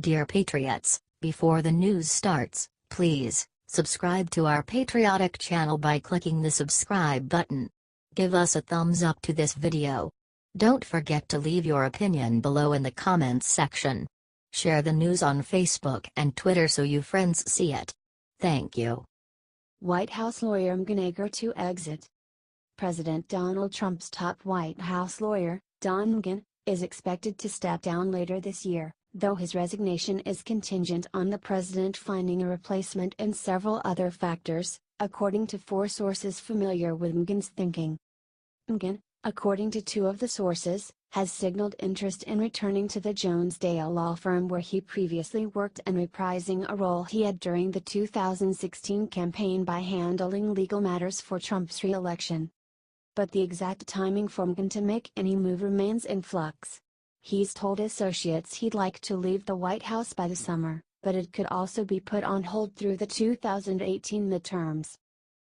Dear Patriots, before the news starts, please subscribe to our patriotic channel by clicking the subscribe button. Give us a thumbs up to this video. Don't forget to leave your opinion below in the comments section. Share the news on Facebook and Twitter so you friends see it. Thank you. White House lawyer McGahn to exit. President Donald Trump's top White House lawyer, Don McGahn, is expected to step down later this year, though his resignation is contingent on the president finding a replacement and several other factors, according to 4 sources familiar with McGahn's thinking. McGahn, according to 2 of the sources, has signaled interest in returning to the Jonesdale law firm where he previously worked and reprising a role he had during the 2016 campaign by handling legal matters for Trump's re-election. But the exact timing for McGahn to make any move remains in flux. He's told associates he'd like to leave the White House by the summer, but it could also be put on hold through the 2018 midterms.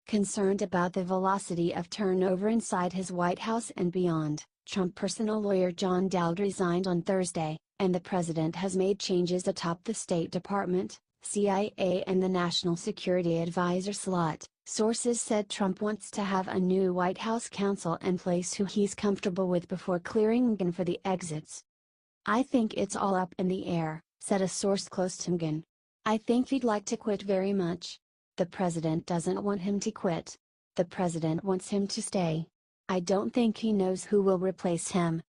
Concerned about the velocity of turnover inside his White House and beyond, Trump personal lawyer John Dowd resigned on Thursday, and the president has made changes atop the State Department, CIA and the National Security Advisor slot. Sources said Trump wants to have a new White House counsel in place who he's comfortable with before clearing McGahn for the exits. "I think it's all up in the air," said a source close to McGahn. "I think he'd like to quit very much. The president doesn't want him to quit. The president wants him to stay. I don't think he knows who will replace him."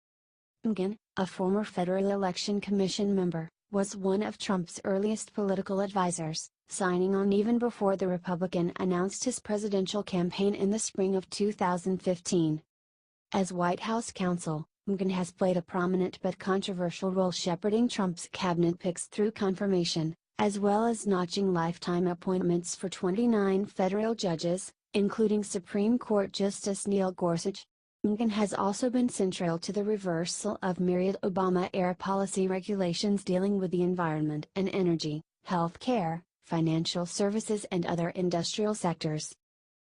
McGahn, a former Federal Election Commission member, was one of Trump's earliest political advisors, signing on even before the Republican announced his presidential campaign in the spring of 2015. As White House counsel, McGahn has played a prominent but controversial role shepherding Trump's cabinet picks through confirmation, as well as notching lifetime appointments for 29 federal judges, including Supreme Court Justice Neil Gorsuch. McGahn has also been central to the reversal of myriad Obama-era policy regulations dealing with the environment and energy, health care, financial services and other industrial sectors.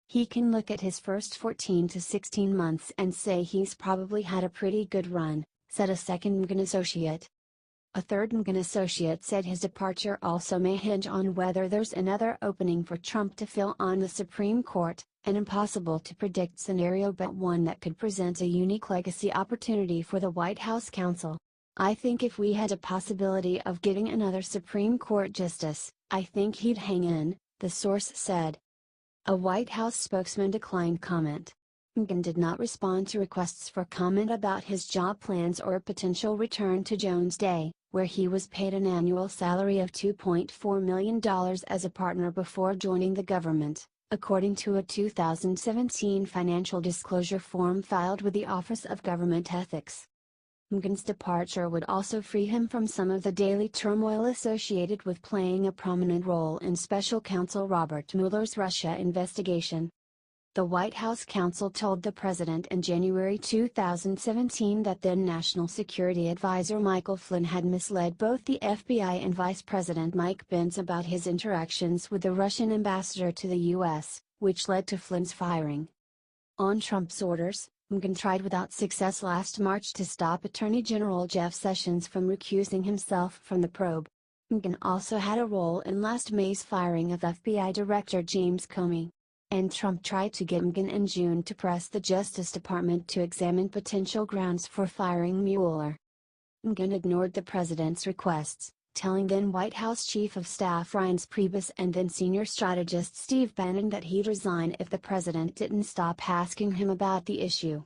He can look at his first 14 to 16 months and say he's probably had a pretty good run, said a second McGahn associate. A third McGahn associate said his departure also may hinge on whether there's another opening for Trump to fill on the Supreme Court, an impossible to predict scenario but one that could present a unique legacy opportunity for the White House counsel. "I think if we had a possibility of getting another Supreme Court justice, I think he'd hang in," the source said. A White House spokesman declined comment. McGahn did not respond to requests for comment about his job plans or a potential return to Jonesdale, where he was paid an annual salary of $2.4 million as a partner before joining the government, according to a 2017 financial disclosure form filed with the Office of Government Ethics. McGahn's departure would also free him from some of the daily turmoil associated with playing a prominent role in Special Counsel Robert Mueller's Russia investigation. The White House counsel told the president in January 2017 that then National Security Advisor Michael Flynn had misled both the FBI and Vice President Mike Pence about his interactions with the Russian ambassador to the U.S., which led to Flynn's firing. On Trump's orders, McGahn tried without success last March to stop Attorney General Jeff Sessions from recusing himself from the probe. McGahn also had a role in last May's firing of FBI Director James Comey. And Trump tried to get McGahn in June to press the Justice Department to examine potential grounds for firing Mueller. McGahn ignored the president's requests, telling then White House Chief of Staff Reince Priebus and then senior strategist Steve Bannon that he'd resign if the president didn't stop asking him about the issue.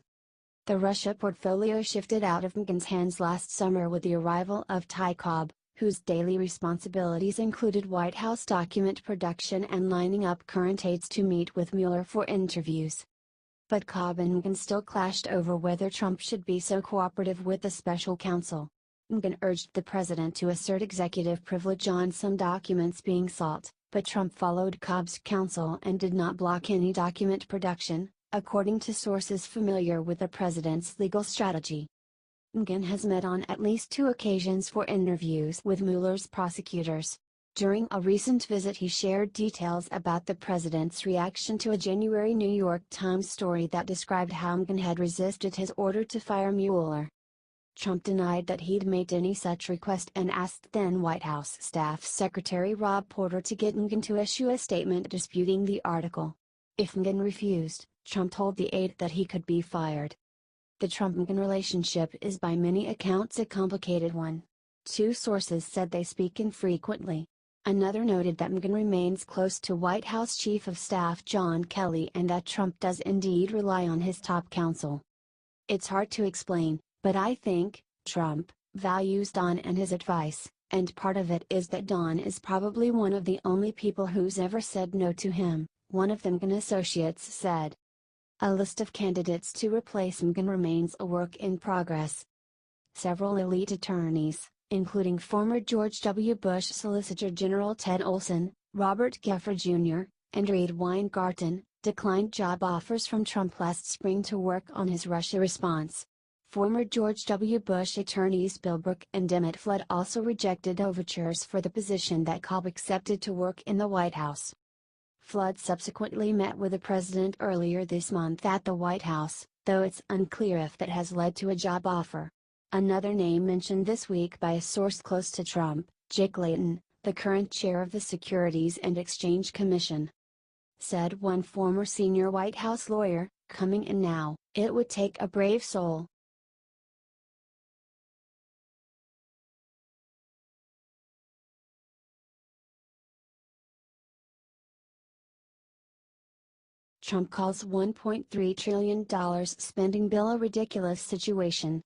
The Russia portfolio shifted out of McGahn's hands last summer with the arrival of Ty Cobb, whose daily responsibilities included White House document production and lining up current aides to meet with Mueller for interviews. But Cobb and McGahn still clashed over whether Trump should be so cooperative with the special counsel. McGahn urged the president to assert executive privilege on some documents being sought, but Trump followed Cobb's counsel and did not block any document production, according to sources familiar with the president's legal strategy. McGahn has met on at least 2 occasions for interviews with Mueller's prosecutors. During a recent visit he shared details about the president's reaction to a January New York Times story that described how McGahn had resisted his order to fire Mueller. Trump denied that he'd made any such request and asked then White House Staff Secretary Rob Porter to get McGahn to issue a statement disputing the article. If McGahn refused, Trump told the aide that he could be fired. The Trump-McGahn relationship is by many accounts a complicated one. Two sources said they speak infrequently. Another noted that McGahn remains close to White House Chief of Staff John Kelly and that Trump does indeed rely on his top counsel. It's hard to explain, but I think Trump values Don and his advice, and part of it is that Don is probably one of the only people who's ever said no to him, one of the McGahn associates said. A list of candidates to replace McGahn remains a work in progress. Several elite attorneys, including former George W. Bush Solicitor General Ted Olson, Robert Geffer Jr., and Reed Weingarten, declined job offers from Trump last spring to work on his Russia response. Former George W. Bush attorneys Bill Brooke and Emmett Flood also rejected overtures for the position that Cobb accepted to work in the White House. Flood subsequently met with the president earlier this month at the White House, though it's unclear if that has led to a job offer. Another name mentioned this week by a source close to Trump, Jake Layton, the current chair of the Securities and Exchange Commission. Said one former senior White House lawyer, "Coming in now, it would take a brave soul." Trump calls $1.3 trillion spending bill a ridiculous situation.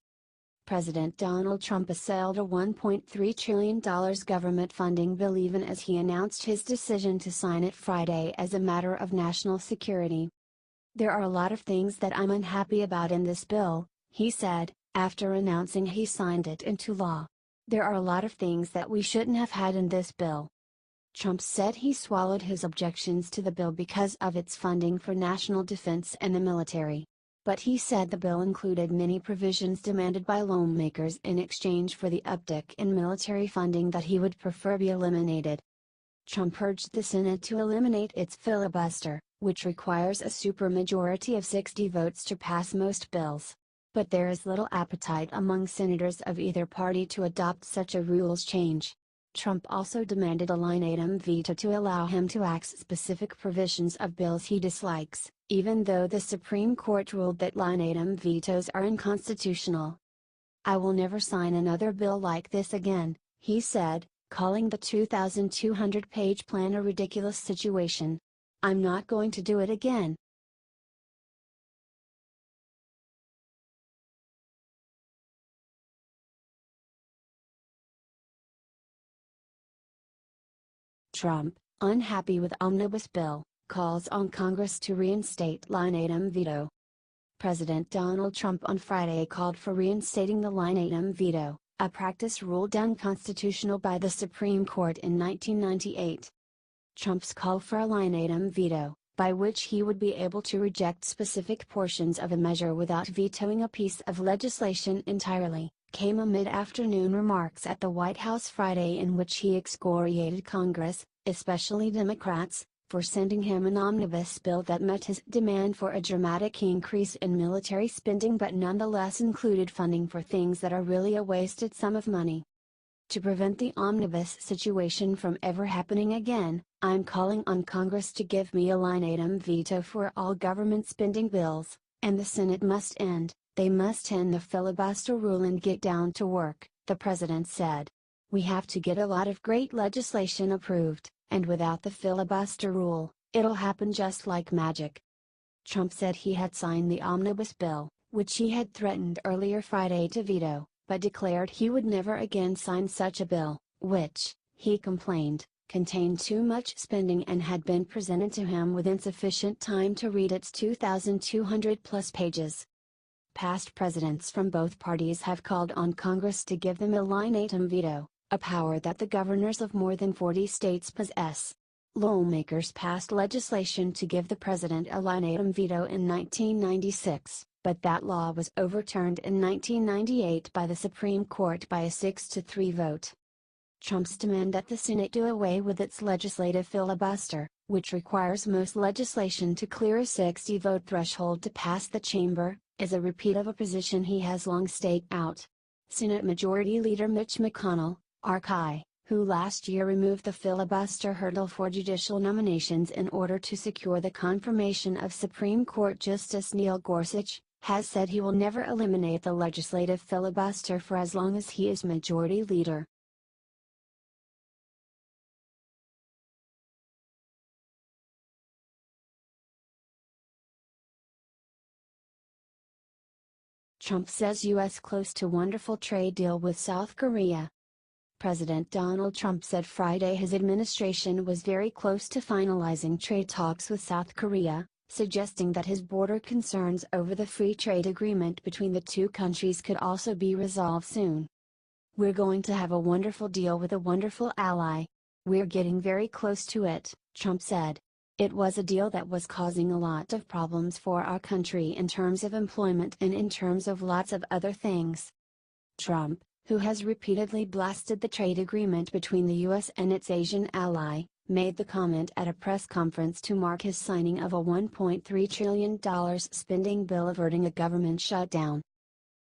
President Donald Trump assailed a $1.3 trillion government funding bill even as he announced his decision to sign it Friday as a matter of national security. "There are a lot of things that I'm unhappy about in this bill," he said, after announcing he signed it into law. "There are a lot of things that we shouldn't have had in this bill." Trump said he swallowed his objections to the bill because of its funding for national defense and the military. But he said the bill included many provisions demanded by lawmakers in exchange for the uptick in military funding that he would prefer be eliminated. Trump urged the Senate to eliminate its filibuster, which requires a supermajority of 60 votes to pass most bills. But there is little appetite among senators of either party to adopt such a rules change. Trump also demanded a line-item veto to allow him to axe specific provisions of bills he dislikes, even though the Supreme Court ruled that line-item vetoes are unconstitutional. "I will never sign another bill like this again," he said, calling the 2,200-page plan a ridiculous situation. "I'm not going to do it again." Trump, unhappy with omnibus bill, calls on Congress to reinstate line-item veto. President Donald Trump on Friday called for reinstating the line-item veto, a practice ruled unconstitutional by the Supreme Court in 1998. Trump's call for a line-item veto, by which he would be able to reject specific portions of a measure without vetoing a piece of legislation entirely, came amid afternoon remarks at the White House Friday in which he excoriated Congress, especially Democrats, for sending him an omnibus bill that met his demand for a dramatic increase in military spending but nonetheless included funding for things that are really a wasted sum of money. "To prevent the omnibus situation from ever happening again, I'm calling on Congress to give me a line-item veto for all government spending bills, and the Senate must end. They must end the filibuster rule and get down to work," the president said. "We have to get a lot of great legislation approved, and without the filibuster rule, it'll happen just like magic." Trump said he had signed the omnibus bill, which he had threatened earlier Friday to veto, but declared he would never again sign such a bill, which, he complained, contained too much spending and had been presented to him with insufficient time to read its 2,200-plus pages. Past presidents from both parties have called on Congress to give them a line-item veto, a power that the governors of more than 40 states possess. Lawmakers passed legislation to give the president a line-item veto in 1996, but that law was overturned in 1998 by the Supreme Court by a 6-3 vote. Trump's demand that the Senate do away with its legislative filibuster, which requires most legislation to clear a 60-vote threshold to pass the chamber, is a repeat of a position he has long staked out. Senate Majority Leader Mitch McConnell, RCI, who last year removed the filibuster hurdle for judicial nominations in order to secure the confirmation of Supreme Court Justice Neil Gorsuch, has said he will never eliminate the legislative filibuster for as long as he is Majority Leader. Trump says U.S. close to wonderful trade deal with South Korea. President Donald Trump said Friday his administration was very close to finalizing trade talks with South Korea, suggesting that his border concerns over the free trade agreement between the two countries could also be resolved soon. "We're going to have a wonderful deal with a wonderful ally. We're getting very close to it," Trump said. "It was a deal that was causing a lot of problems for our country in terms of employment and in terms of lots of other things." Trump, who has repeatedly blasted the trade agreement between the U.S. and its Asian ally, made the comment at a press conference to mark his signing of a $1.3 trillion spending bill averting a government shutdown.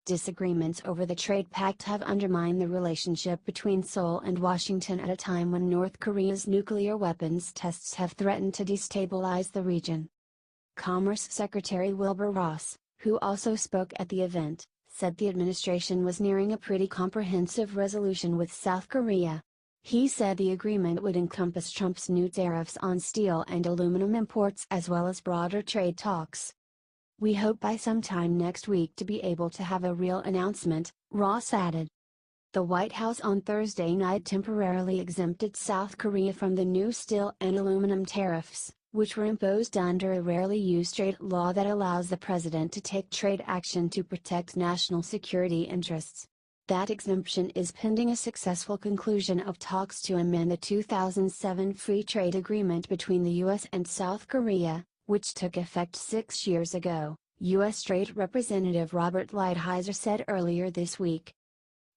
Disagreements over the trade pact have undermined the relationship between Seoul and Washington at a time when North Korea's nuclear weapons tests have threatened to destabilize the region. Commerce Secretary Wilbur Ross, who also spoke at the event, said the administration was nearing a pretty comprehensive resolution with South Korea. He said the agreement would encompass Trump's new tariffs on steel and aluminum imports as well as broader trade talks. "We hope by sometime next week to be able to have a real announcement," Ross added. The White House on Thursday night temporarily exempted South Korea from the new steel and aluminum tariffs, which were imposed under a rarely used trade law that allows the president to take trade action to protect national security interests. That exemption is pending a successful conclusion of talks to amend the 2007 Free Trade Agreement between the U.S. and South Korea, which took effect 6 years ago, U.S. Trade Representative Robert Lighthizer said earlier this week.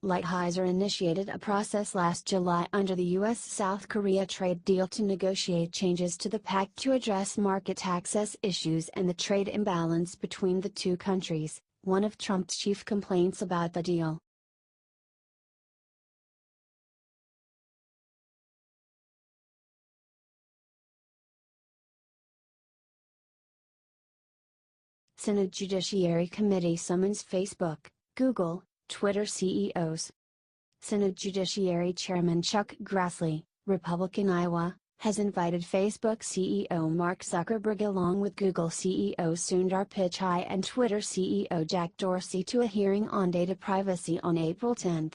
Lighthizer initiated a process last July under the U.S.-South Korea trade deal to negotiate changes to the pact to address market access issues and the trade imbalance between the two countries, one of Trump's chief complaints about the deal. Senate Judiciary Committee summons Facebook, Google, Twitter CEOs. Senate Judiciary Chairman Chuck Grassley, Republican Iowa, has invited Facebook CEO Mark Zuckerberg along with Google CEO Sundar Pichai and Twitter CEO Jack Dorsey to a hearing on data privacy on April 10.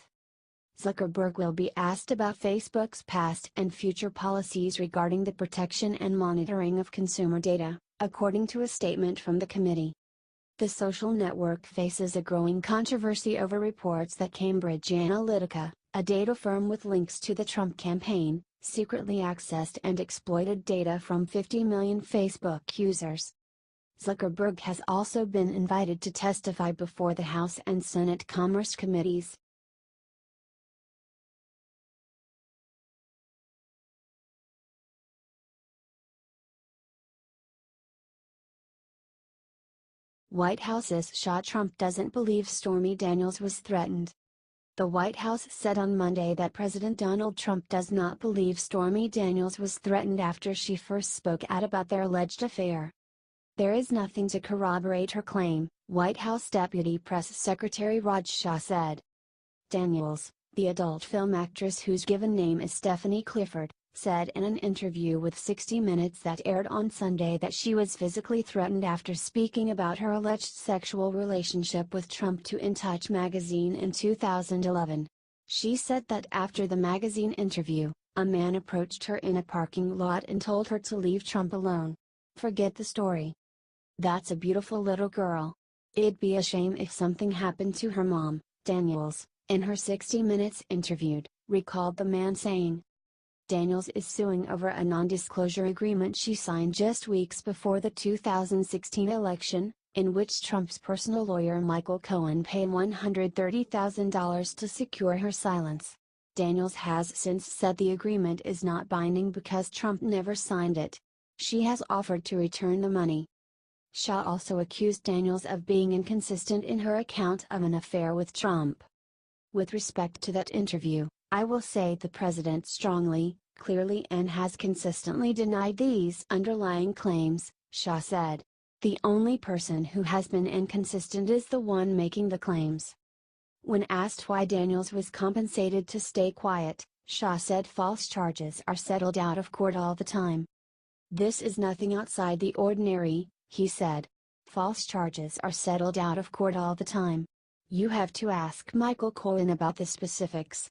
Zuckerberg will be asked about Facebook's past and future policies regarding the protection and monitoring of consumer data, according to a statement from the committee. The social network faces a growing controversy over reports that Cambridge Analytica, a data firm with links to the Trump campaign, secretly accessed and exploited data from 50 million Facebook users. Zuckerberg has also been invited to testify before the House and Senate Commerce Committees. White House's shot Trump doesn't believe Stormy Daniels was threatened. The White House said on Monday that President Donald Trump does not believe Stormy Daniels was threatened after she first spoke out about their alleged affair. "There is nothing to corroborate her claim," White House Deputy Press Secretary Raj Shah said. Daniels, the adult film actress whose given name is Stephanie Clifford, said in an interview with 60 Minutes that aired on Sunday that she was physically threatened after speaking about her alleged sexual relationship with Trump to In Touch magazine in 2011. She said that after the magazine interview, a man approached her in a parking lot and told her to leave Trump alone. "Forget the story. That's a beautiful little girl. It'd be a shame if something happened to her mom," Daniels, in her 60 Minutes interview, recalled the man saying. Daniels is suing over a non-disclosure agreement she signed just weeks before the 2016 election, in which Trump's personal lawyer Michael Cohen paid $130,000 to secure her silence. Daniels has since said the agreement is not binding because Trump never signed it. She has offered to return the money. Shah also accused Daniels of being inconsistent in her account of an affair with Trump. With respect to that interview, I will say the president strongly, clearly and has consistently denied these underlying claims, Shah said. The only person who has been inconsistent is the one making the claims. When asked why Daniels was compensated to stay quiet, Shah said false charges are settled out of court all the time. This is nothing outside the ordinary, he said. False charges are settled out of court all the time. You have to ask Michael Cohen about the specifics.